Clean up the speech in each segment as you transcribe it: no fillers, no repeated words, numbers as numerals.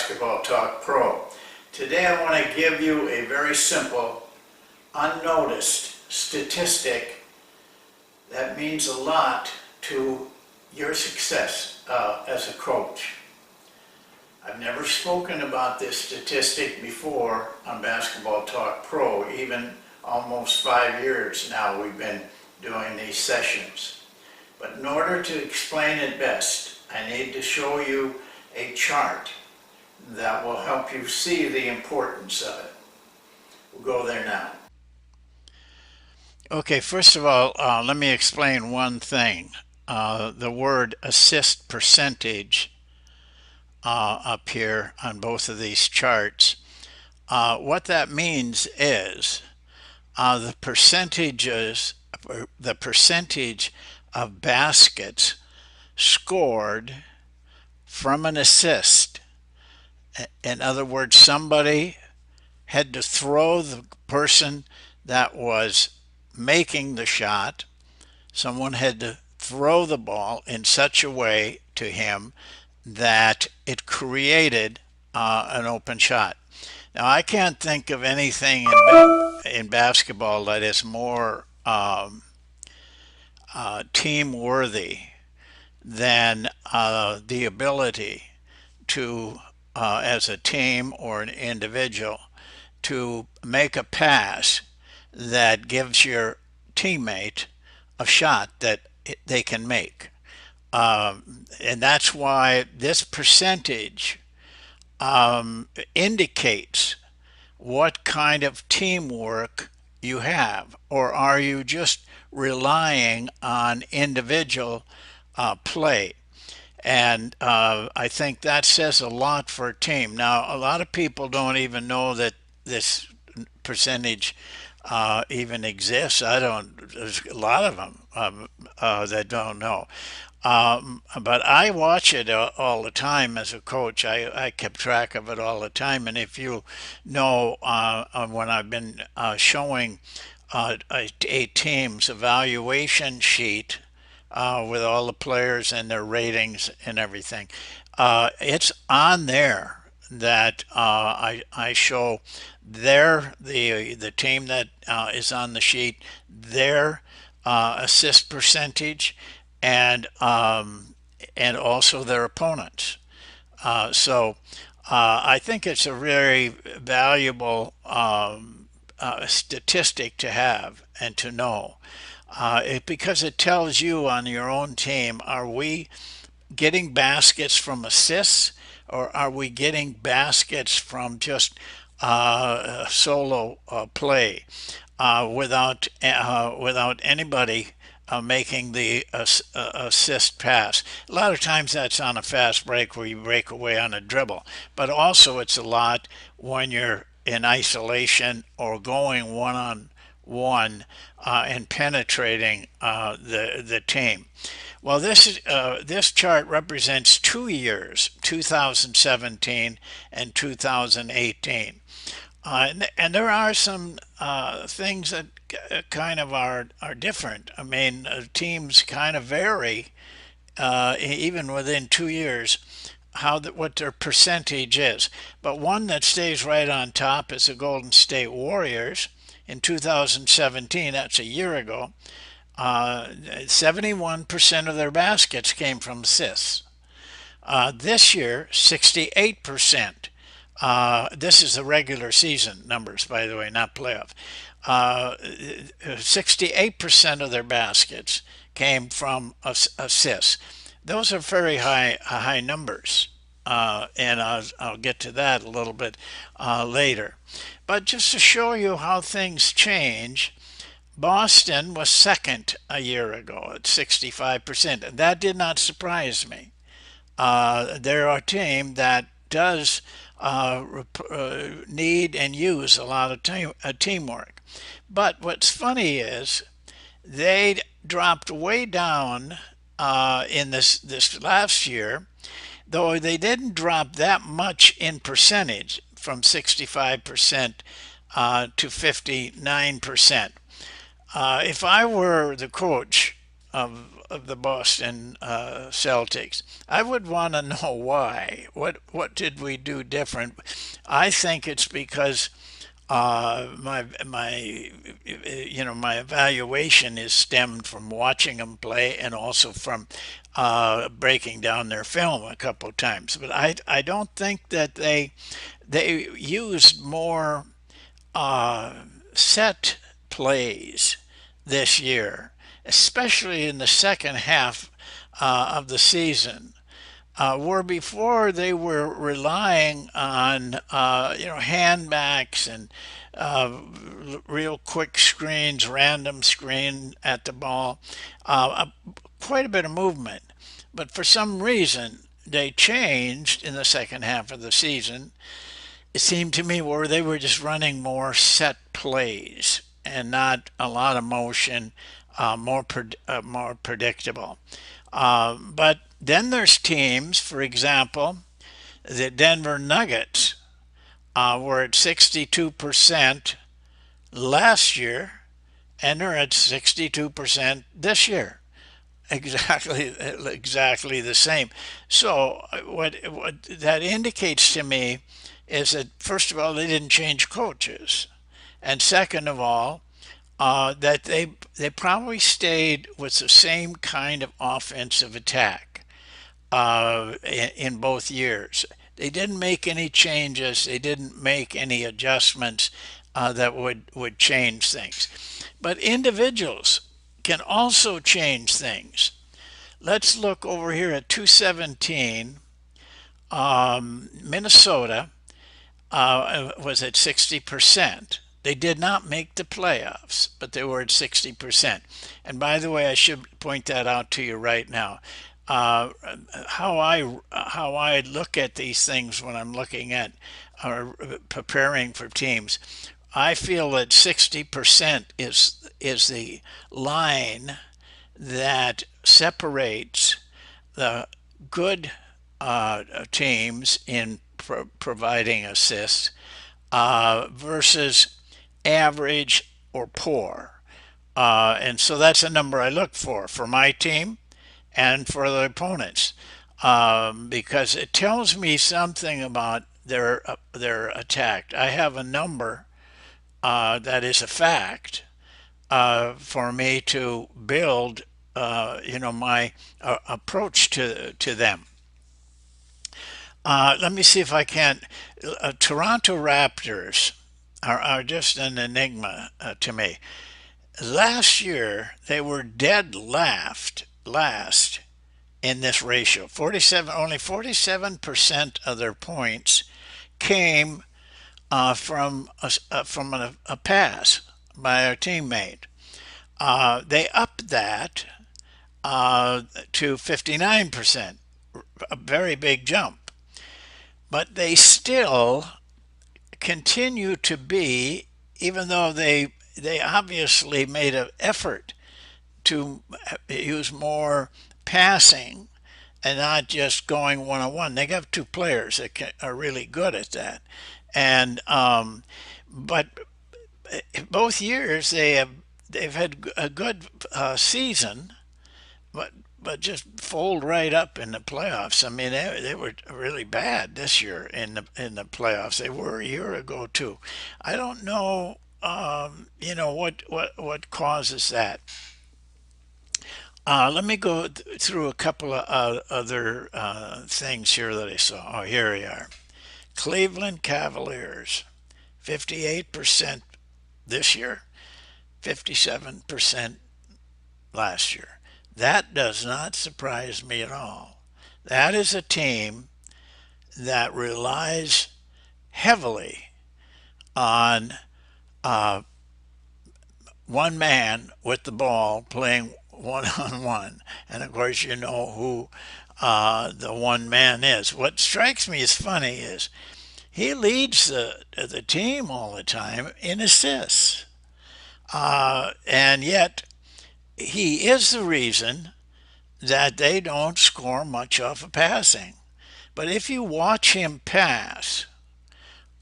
Basketball Talk Pro. Today I want to give you a very simple, unnoticed statistic that means a lot to your success as a coach. I've never spoken about this statistic before on Basketball Talk Pro, even almost 5 years now we've been doing these sessions. But in order to explain it best, I need to show you a chart that will help you see the importance of it. We'll go there now. Okay, first of all, let me explain one thing. The word assist percentage up here on both of these charts. What that means is the percentage of baskets scored from an assist. In other words, somebody had to throw the person that was making the shot. Someone had to throw the ball in such a way to him that it created an open shot. Now, I can't think of anything in basketball that is more team worthy than the ability to, as a team or an individual, to make a pass that gives your teammate a shot that they can make. And that's why this percentage indicates what kind of teamwork you have, or are you just relying on individual play? And I think that says a lot for a team. Now, a lot of people don't even know that this percentage even exists. There's a lot of them that don't know. But I watch it all the time as a coach. I kept track of it all the time. And if you know, when I've been showing a team's evaluation sheet with all the players and their ratings and everything, it's on there that I show the team that is on the sheet, their assist percentage, and also their opponents. So I think it's a very valuable statistic to have and to know, because it tells you on your own team, are we getting baskets from assists, or are we getting baskets from just solo play without anybody making the assist pass? A lot of times that's on a fast break where you break away on a dribble, but also it's a lot when you're in isolation or going one-on-one and penetrating the team. Well, this chart represents 2 years, 2017 and 2018. And there are some things that kind of are different. I mean, teams kind of vary even within 2 years what their percentage is. But one that stays right on top is the Golden State Warriors. In 2017, that's a year ago, 71% of their baskets came from assists. This year, 68%. This is the regular season numbers, by the way, not playoff. 68% of their baskets came from assists. Those are very high numbers, and I'll get to that a little bit later. But just to show you how things change, Boston was second a year ago at 65%, and that did not surprise me. They're a team that does need and use a lot of teamwork. But what's funny is they dropped way down in this last year, though they didn't drop that much in percentage, from 65% to 59%. If I were the coach of of the Boston Celtics. I would want to know why. What did we do different? I think it's because my evaluation is stemmed from watching them play and also from breaking down their film a couple of times. But I don't think that they used more set plays this year, especially in the second half of the season. Where before they were relying on handbacks and real quick screens, random screen at the ball, quite a bit of movement. But for some reason, they changed in the second half of the season. It seemed to me where they were just running more set plays and not a lot of motion, more predictable. But then there's teams, for example, the Denver Nuggets were at 62% last year, and they're at 62% this year. Exactly the same. So what that indicates to me is that first of all they didn't change coaches, and second of all that they probably stayed with the same kind of offensive attack in both years. They didn't make any changes. They didn't make any adjustments that would change things. But individuals can also change things. Let's look over here at 217. Minnesota was at 60%. They did not make the playoffs, but they were at 60%. And by the way, I should point that out to you right now. How I look at these things when I'm looking at or preparing for teams, I feel that 60% is the line that separates the good teams in providing assists versus average or poor. And so that's a number I look for my team and for the opponents, because it tells me something about their attack. I have a number that is a fact for me to build, my approach to them. Let me see if I can. Toronto Raptors are just an enigma to me. Last year, they were dead last in this ratio. Only 47% of their points came from a pass by a teammate. They upped that to 59%, a very big jump. But they still continue to be, even though they obviously made an effort to use more passing and not just going one-on-one. They have two players that are really good at that, and but both years they've had a good season, but just fold right up in the playoffs. I mean, they were really bad this year in the playoffs. They were a year ago too. I don't know, what causes that. Let me go through a couple of other things here that I saw. Oh, here we are. Cleveland Cavaliers, 58% this year, 57% last year. That does not surprise me at all. That is a team that relies heavily on one man with the ball playing one on one. And of course, you know who the one man is. What strikes me as funny is he leads the team all the time in assists. And yet, he is the reason that they don't score much off of passing. But if you watch him pass,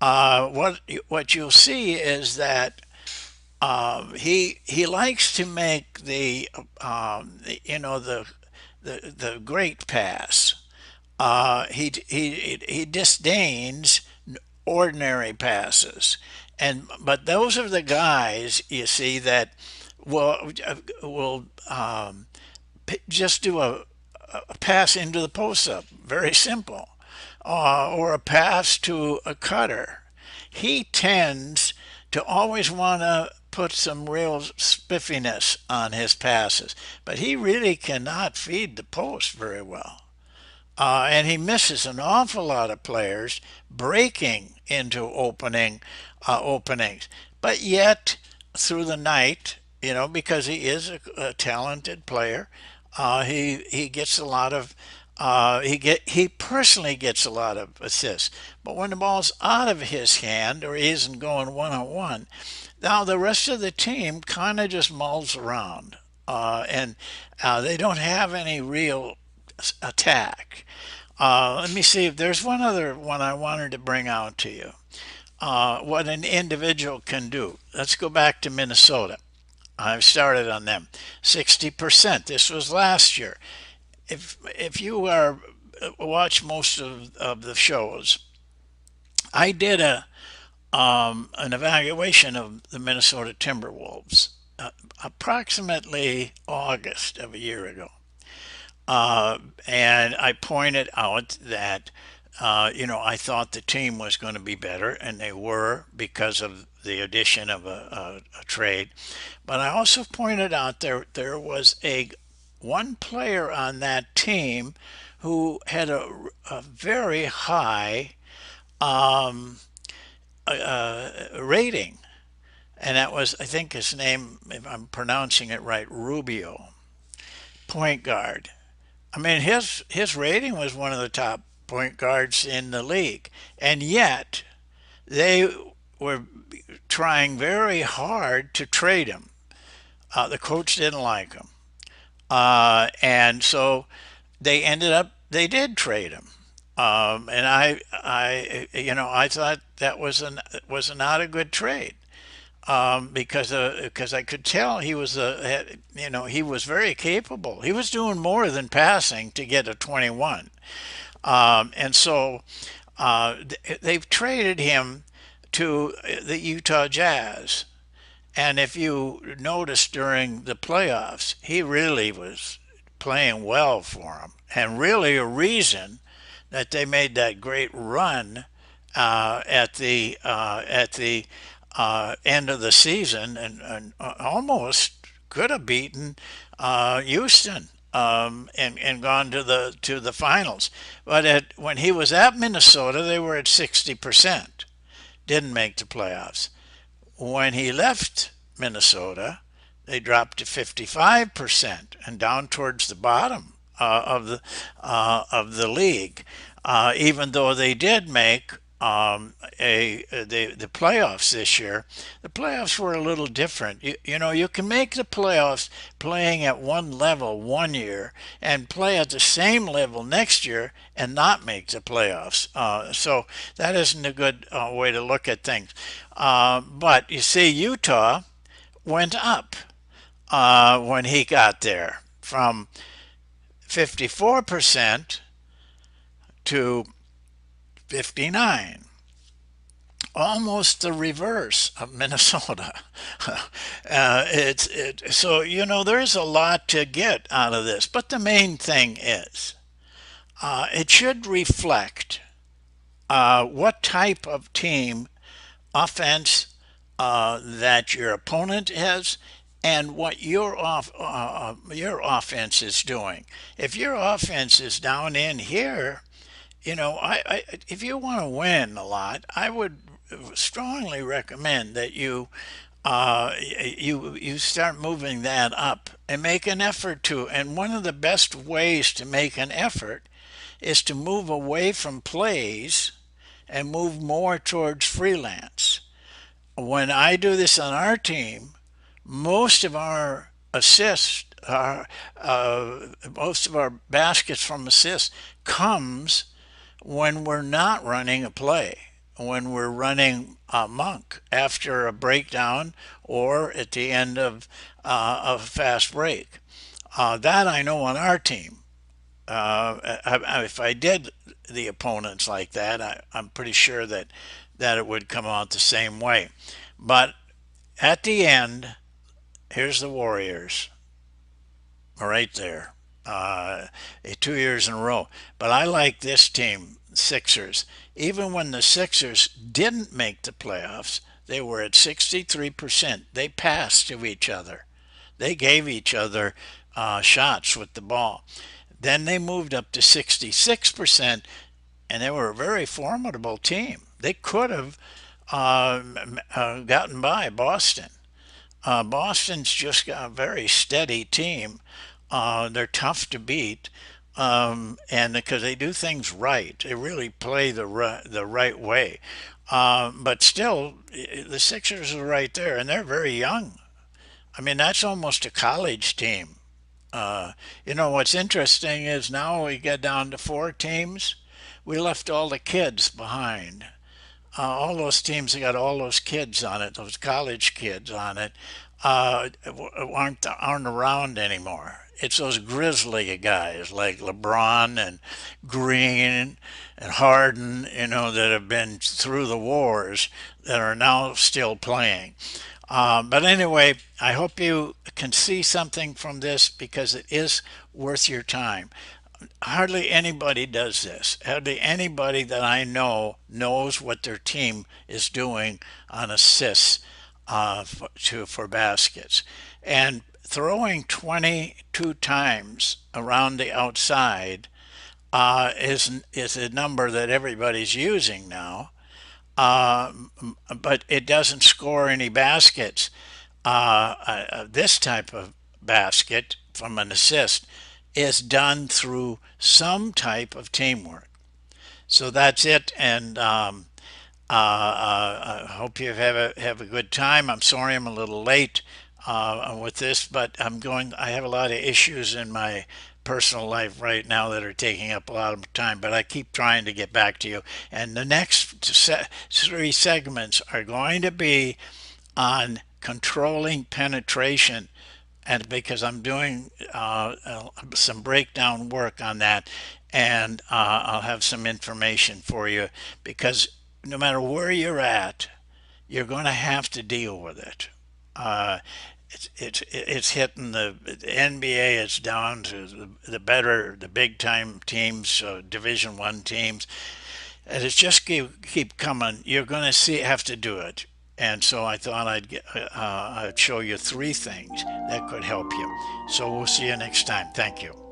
what you'll see is that He likes to make the great pass. He disdains ordinary passes, and but those are the guys you see that will just do a pass into the post up, very simple, or a pass to a cutter. He tends to always want to put some real spiffiness on his passes, but he really cannot feed the post very well. And he misses an awful lot of players breaking into openings. But yet, through the night, because he is a talented player, he gets a lot of he personally gets a lot of assists. But when the ball's out of his hand or he isn't going one on one, now the rest of the team kind of just mulls around, and they don't have any real attack. Let me see if there's one other one I wanted to bring out to you. What an individual can do. Let's go back to Minnesota. I've started on them. 60%. This was last year. If you are watch most of the shows, I did an evaluation of the Minnesota Timberwolves approximately August of a year ago. And I pointed out that, I thought the team was going to be better, and they were because of the addition of a trade. But I also pointed out there was a one player on that team who had a very high um, rating, and that was, I think his name, if I'm pronouncing it right, Rubio, point guard. I mean, his rating was one of the top point guards in the league, and yet they were trying very hard to trade him. The coach didn't like him, and so they did trade him. And I thought that was not a good trade, because I could tell he was very capable. He was doing more than passing to get a 21, and so they've traded him to the Utah Jazz. And if you notice during the playoffs, he really was playing well for him, and really a reason that they made that great run at the end of the season, and almost could have beaten Houston, and gone to the finals. But when he was at Minnesota, they were at 60%, didn't make the playoffs. When he left Minnesota, they dropped to 55% and down towards the bottom of the league. Even though they did make the playoffs this year, the playoffs were a little different. You can make the playoffs playing at one level one year and play at the same level next year and not make the playoffs. So that isn't a good way to look at things. But you see, Utah went up when he got there from 54% to 59, almost the reverse of Minnesota. So there's a lot to get out of this, but the main thing is it should reflect what type of team offense that your opponent has, and what your offense is doing. If your offense is down in here, if you want to win a lot, I would strongly recommend that you start moving that up and make an effort to. And one of the best ways to make an effort is to move away from plays and move more towards freelance. When I do this on our team, most of our assists are most of our baskets from assists comes when we're not running a play. when we're running monk after a breakdown or at the end of a fast break. That I know on our team. If I did the opponents like that, I'm pretty sure that it would come out the same way. But at the end, here's the Warriors right there, 2 years in a row. But I like this team, Sixers. Even when the Sixers didn't make the playoffs, they were at 63%. They passed to each other. They gave each other shots with the ball. Then they moved up to 66%, and they were a very formidable team. They could have gotten by Boston. Boston's just got a very steady team. They're tough to beat, and because they do things right, they really play the right way. But still, the Sixers are right there, and they're very young. I mean, that's almost a college team. What's interesting is now we get down to four teams. We left all the kids behind. All those teams that got all those kids on it, those college kids on it, aren't around anymore. It's those grizzly guys like LeBron and Green and Harden, that have been through the wars that are now still playing. But anyway, I hope you can see something from this because it is worth your time. Hardly anybody does this. Hardly anybody that I know knows what their team is doing on assists for baskets. And throwing 22 times around the outside is a number that everybody's using now, uh, but it doesn't score any baskets. This type of basket from an assist is done through some type of teamwork. So that's it, and I hope you have a good time. I'm sorry I'm a little late with this, but I have a lot of issues in my personal life right now that are taking up a lot of time, but I keep trying to get back to you. And the next three segments are going to be on controlling penetration, and because I'm doing some breakdown work on that, and I'll have some information for you because no matter where you're at, you're going to have to deal with it. Uh, it's hitting the NBA. It's down to the big time teams, Division 1 teams, and it's just keep coming. You're going to have to do it. And so I thought I'd show you three things that could help you. So we'll see you next time. Thank you.